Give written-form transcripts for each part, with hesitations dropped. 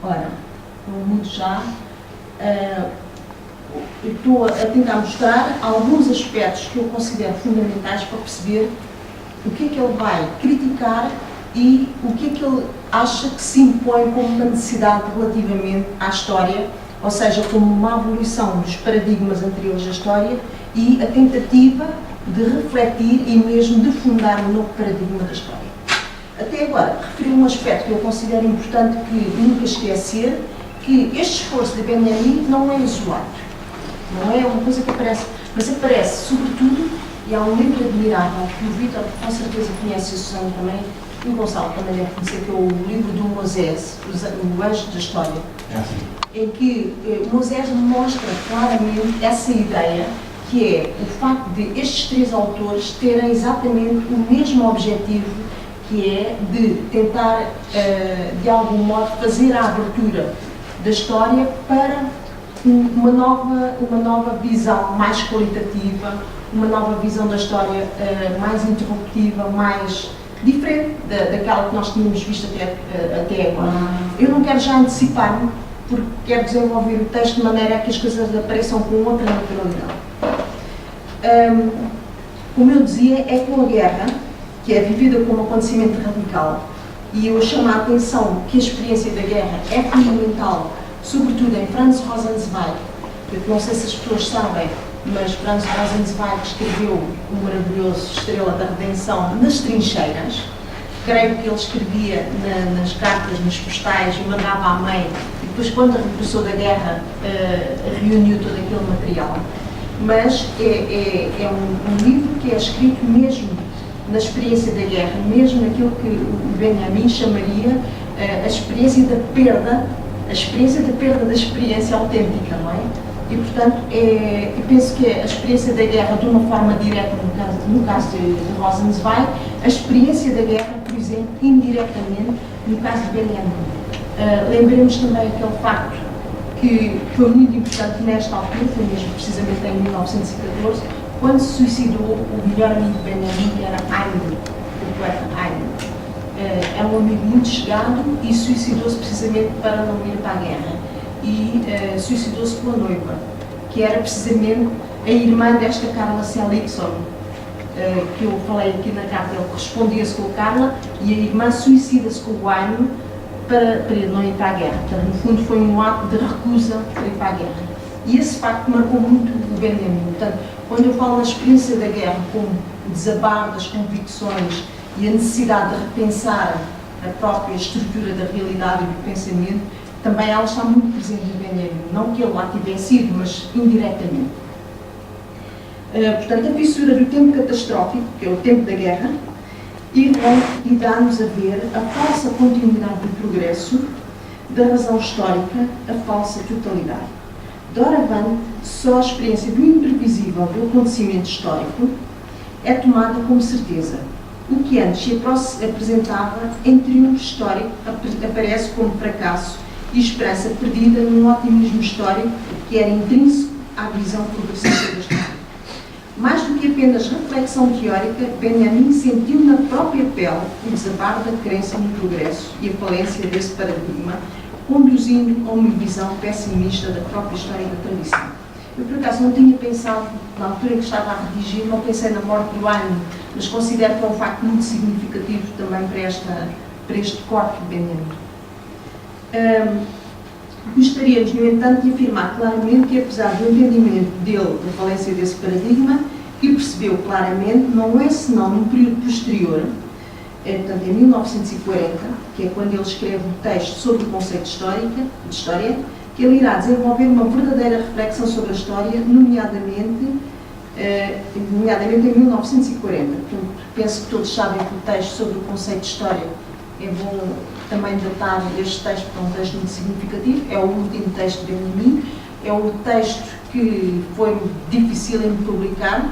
Ora, muito já, estou a tentar mostrar alguns aspectos que eu considero fundamentais para perceber o que é que ele vai criticar e o que é que ele acha que se impõe como uma necessidade relativamente à história, ou seja, como uma abolição dos paradigmas anteriores à história e a tentativa de refletir e mesmo de fundar um novo paradigma da história. Até agora, referi um aspecto que eu considero importante que nunca esquecer, que este esforço de Benjamin não é isolado, não é uma coisa que aparece, mas aparece sobretudo, e há um livro admirável que o Vítor com certeza conhece, e a Susana também, e o Gonçalo também deve conhecer, que é o livro do Moisés, o Anjo da História, em que Moisés mostra claramente essa ideia, que é o facto de estes três autores terem exatamente o mesmo objetivo, que é de tentar, de algum modo, fazer a abertura da história para uma nova visão mais qualitativa, uma nova visão da história mais interruptiva, mais diferente daquela que nós tínhamos visto até agora. Eu não quero já antecipar-me, porque quero desenvolver o texto de maneira a que as coisas apareçam com outra naturalidade. Como eu dizia, é com a guerra, que é vivida como um acontecimento radical, e eu chamo a atenção que a experiência da guerra é fundamental, sobretudo em Franz Rosenzweig. Eu não sei se as pessoas sabem, mas Franz Rosenzweig escreveu o maravilhoso Estrela da Redenção nas trincheiras. Creio que ele escrevia nas cartas, nas postais, e mandava à mãe, e depois, quando regressou da guerra, reuniu todo aquele material. Mas é um livro que é escrito mesmo na experiência da guerra, mesmo naquilo que o Benjamin chamaria a experiência da perda da experiência autêntica, não é? E, portanto, eu penso que a experiência da guerra, de uma forma direta, no caso de Rosenzweig, a experiência da guerra, por exemplo, indiretamente, no caso de Benjamin. Lembremos também aquele facto que foi muito importante nesta altura, foi mesmo precisamente em 1914, quando se suicidou o melhor amigo de Benjamin, que era Heinrich, o poeta Heinrich. É um amigo muito chegado e suicidou-se precisamente para não ir para a guerra. E suicidou-se com a noiva, que era precisamente a irmã desta Carla Seligson, que eu falei aqui na carta. Ele correspondia-se com a Carla e a irmã suicida-se com o Heinrich para ele não ir para a guerra. Portanto, no fundo, foi um ato de recusa para ir para a guerra. E esse facto marcou muito o Benjamin. Portanto, quando eu falo na experiência da guerra como o desabar das convicções e a necessidade de repensar a própria estrutura da realidade e do pensamento, também ela está muito presente no Benjamin. Não que ele lá tivesse sido, mas indiretamente. Portanto, a fissura do tempo catastrófico, que é o tempo da guerra, e dá-nos a ver a falsa continuidade do progresso, da razão histórica, a falsa totalidade. Doravante, só a experiência do imprevisível do acontecimento histórico é tomada como certeza. O que antes se apresentava em triunfo histórico aparece como fracasso e esperança perdida num otimismo histórico que era intrínseco à visão progressista da história. Mais do que apenas reflexão teórica, Benjamin sentiu na própria pele o desabar da crença no progresso e a falência desse paradigma, conduzindo a uma visão pessimista da própria história e da tradição. Eu, por acaso, não tinha pensado, na altura em que estava a redigir, não pensei na morte do Heinrich, mas considero que é um facto muito significativo também para este corte de Benjamin. Gostaríamos, no entanto, de afirmar claramente que, apesar do entendimento dele da falência desse paradigma, que percebeu claramente, não é senão num período posterior, portanto, em 1940, que é quando ele escreve um texto sobre o conceito de história, que ele irá desenvolver uma verdadeira reflexão sobre a história, nomeadamente em 1940. Portanto, penso que todos sabem que o texto sobre o conceito de história, é bom também datar este texto, porque é um texto muito significativo, é o último texto de Benjamin, é o texto que foi difícil em publicar,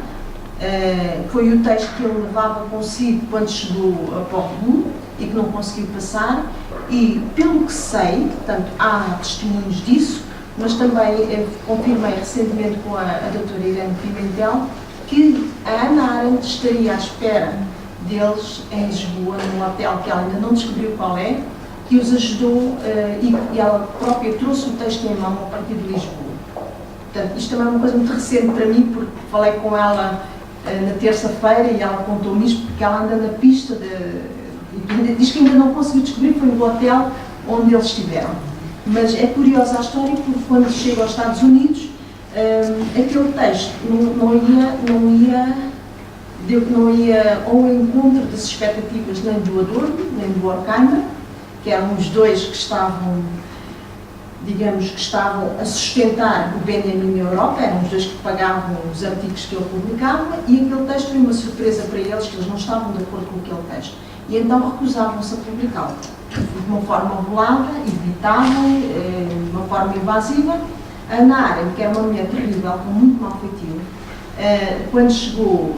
foi o texto que ele levava consigo quando chegou a Porto e que não conseguiu passar, e pelo que sei, portanto, há testemunhos disso, mas também confirmei recentemente com a doutora Irene Pimentel que a Hannah Arendt estaria à espera deles em Lisboa, num hotel que ela ainda não descobriu qual é, que os ajudou e ela própria trouxe o texto em mão a partir de Lisboa. Portanto, isto também é uma coisa muito recente para mim, porque falei com ela na terça-feira e ela contou-me isto, porque ela anda na pista diz que ainda não conseguiu descobrir, foi no hotel onde eles estiveram. Mas é curiosa a história, porque quando chega aos Estados Unidos, aquele texto não ia ao encontro das expectativas nem do Adorno, nem do Horkheimer, que eram os dois que estavam, digamos, que estavam a sustentar o Benjamin na Europa, eram os dois que pagavam os artigos que ele publicava, e aquele texto foi uma surpresa para eles, que eles não estavam de acordo com aquele texto. E então recusavam-se a publicá-lo. De uma forma velada, evitavam, de uma forma invasiva. A Ana Arendt, que era uma mulher terrível, com muito mau feitio, quando chegou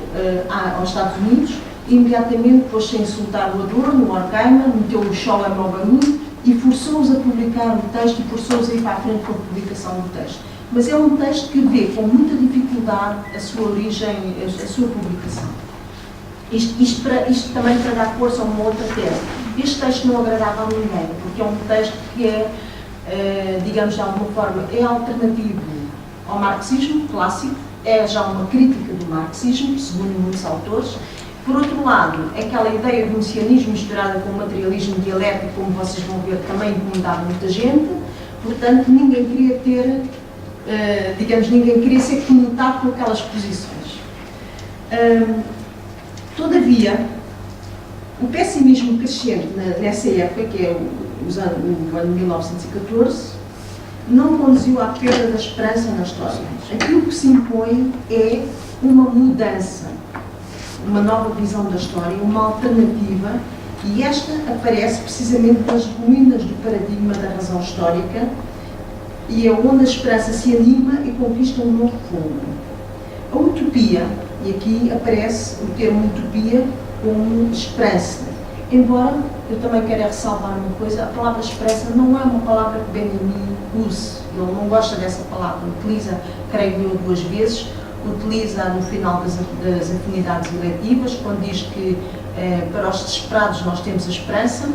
aos Estados Unidos, imediatamente pôs-se a insultar o Adorno, o Horkheimer, meteu o Scholem ao barulho e forçou-os a publicar o texto e forçou-os a ir para a frente com a publicação do texto. Mas é um texto que vê com muita dificuldade a sua origem, a sua publicação. Isto também para dar força a uma outra tese. Este texto não agradava a ninguém, porque é um texto que é, digamos de alguma forma, é alternativo ao marxismo clássico, é já uma crítica do marxismo, segundo muitos autores. Por outro lado, aquela ideia de messianismo misturada com o materialismo dialético, como vocês vão ver, também incomodava muita gente. Portanto, ninguém queria ter, digamos, ninguém queria ser conectado com aquelas posições. Todavia, o pessimismo crescente nessa época, que é o ano 1914, não conduziu à perda da esperança na história. Aquilo que se impõe é uma mudança, uma nova visão da história, uma alternativa, e esta aparece precisamente nas ruínas do paradigma da razão histórica, e é onde a esperança se anima e conquista um novo rumo. A utopia, e aqui aparece o termo utopia como esperança, embora eu também quero ressalvar uma coisa, a palavra esperança não é uma palavra que Benjamin use, ele não gosta dessa palavra, utiliza, creio eu, 2 vezes, utiliza no final das afinidades eletivas, quando diz que para os desesperados nós temos a esperança.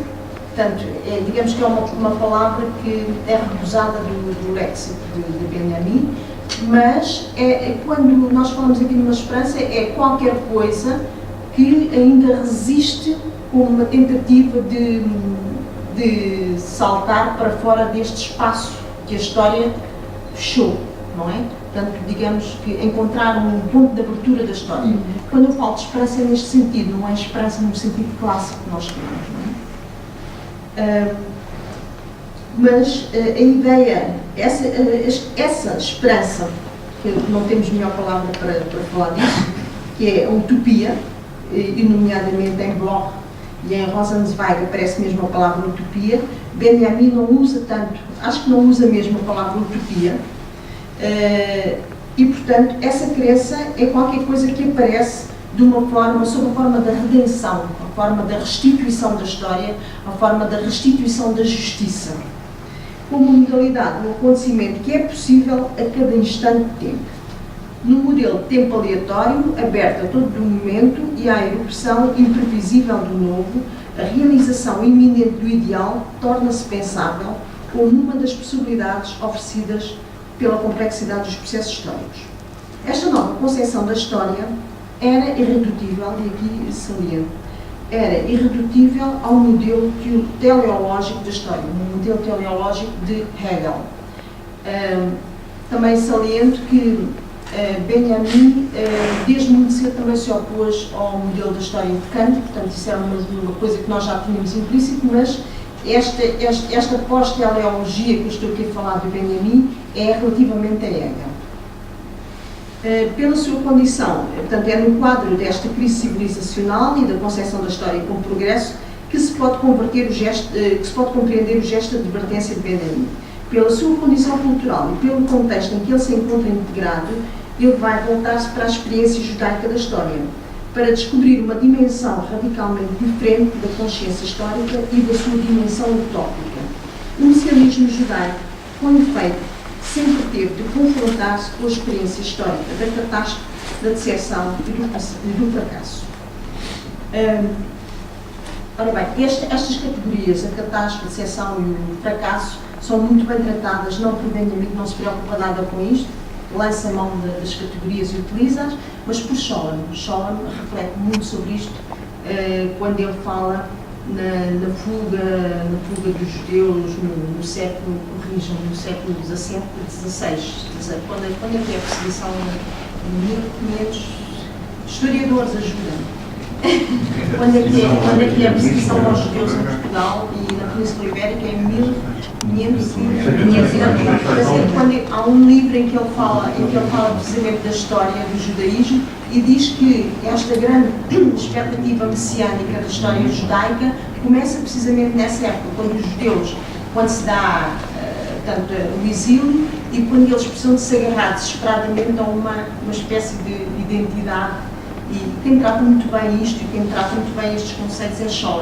Portanto, digamos que é uma palavra que é recusada do léxico de Benjamin, mas quando nós falamos aqui de uma esperança, é qualquer coisa que ainda resiste como uma tentativa de saltar para fora deste espaço que a história fechou, não é? Portanto, digamos que encontrar um ponto de abertura da história. Quando eu falo de esperança é neste sentido, não é esperança no sentido clássico que nós temos, não é? Mas a ideia, essa esperança, que não temos melhor palavra para falar disso, que é a utopia, e nomeadamente em Bloch e em Rosenzweig aparece mesmo a palavra utopia. Benjamin não usa tanto, acho que não usa mesmo a palavra utopia, e portanto essa crença é qualquer coisa que aparece de uma forma, sob a forma da redenção, a forma da restituição da história, a forma da restituição da justiça, como modalidade de um acontecimento que é possível a cada instante de tempo. Num modelo de tempo aleatório, aberto a todo momento e à erupção imprevisível do novo, a realização iminente do ideal torna-se pensável como uma das possibilidades oferecidas pela complexidade dos processos históricos. Esta nova concepção da história era irredutível, e aqui saliento, era irredutível ao modelo teleológico da história, o modelo teleológico de Hegel. Também saliento que Benjamin, desde muito cedo, também se opôs ao modelo da história de Kant, portanto, isso era uma coisa que nós já tínhamos implícito, mas esta pós-teleologia que eu estou aqui a falar de Benjamin é relativamente a Hegel. Pela sua condição, portanto, é no quadro desta crise civilizacional e da concepção da história como progresso que se pode compreender o gesto de advertência de Benjamin. Pela sua condição cultural e pelo contexto em que ele se encontra integrado, ele vai voltar-se para a experiência judaica da história, para descobrir uma dimensão radicalmente diferente da consciência histórica e da sua dimensão utópica. O messianismo judaico, com efeito, sempre teve de confrontar-se com a experiência histórica da catástrofe, da decepção e do fracasso. Ora bem, estas categorias, a catástrofe, a decepção e o fracasso, são muito bem tratadas, não por Benjamin, não se preocupa nada com isto, lança mão das categorias e utiliza-as, mas por Scholem. Scholem reflete muito sobre isto quando ele fala na fuga dos judeus no século, corrijam, no século XVII e XVI, quando é que é a perseguição em 1500, historiadores ajudam. Quando é que é a perseguição aos judeus em Portugal e na Península Ibérica? É em 1500. Há um livro em que ele fala precisamente da história do judaísmo e diz que esta grande expectativa messiânica da história judaica começa precisamente nessa época, quando se dá o exílio e quando eles precisam de se agarrar desesperadamente a uma espécie de identidade. E quem trata muito bem isto e quem trata muito bem estes conceitos é Scholem.